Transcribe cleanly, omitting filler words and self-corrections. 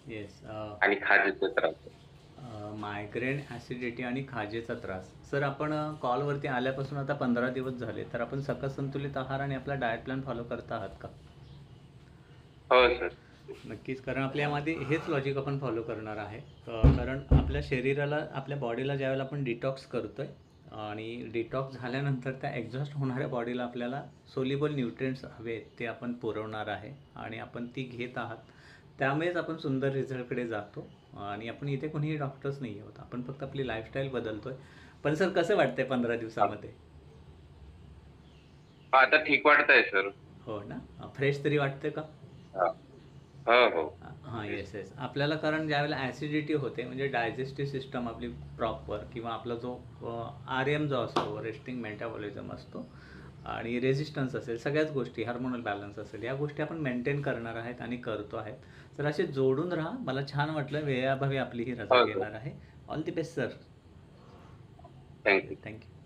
Yes. आणि खाजेचा त्रास. Migraine, acidity आणि खाजेचा त्रास. सर आपण कॉलवरती आल्यापासून आता 15 दिवस झाले, तर आपण सकस संतुलित आहार आणि आपला डाएट प्लॅन फॉलो करत आहात का? हो सर. नक्कीच, कारण आपल्यामध्ये हेच लॉजिक आपण फॉलो करणार आहे. कारण आपल्या शरीराला, आपल्या बॉडीला ज्यावेळेला आपण डिटॉक्स करतोय आणि डिटॉक्स झाल्यानंतर त्या एक्झॉस्ट होणाऱ्या बॉडीला आपल्याला सोल्युबल न्यूट्रिएंट्स हवे आहेत, ते आपण पुरवणार आहे आणि आपण ती घेत आहात. त्यामुळेच आपण सुंदर रिझल्टकडे जातो आणि आपण इथे कोणीही डॉक्टर्स नाही आहोत. आपण फक्त आपली लाईफस्टाईल बदलतोय. पण सर कसं वाटतंय 15 दिवसामध्ये? आता ठीक वाटतंय सर. हो ना? फ्रेश तरी वाटतंय का? हा. हो हो. हां, येस, येस. आपल्याला कारण ज्यावेळेला ॲसिडिटी होते, म्हणजे डायजेस्टिव्ह सिस्टम आपली प्रॉपर, किंवा आपला जो आर-एम जो असतो, रेस्टिंग मेटाबॉलिझम असतो, आणि रेझिस्टन्स असेल, सगळ्याच गोष्टी, हार्मोनल बॅलन्स असेल, या गोष्टी आपण मेंटेन करणार आहेत आणि करतो आहेत. तर असे जोडून राहा. मला छान वाटलं. वेळेअभावी आपली ही रजा हो सर. घेणार आहे. All the best sir. Thank you. Thank you.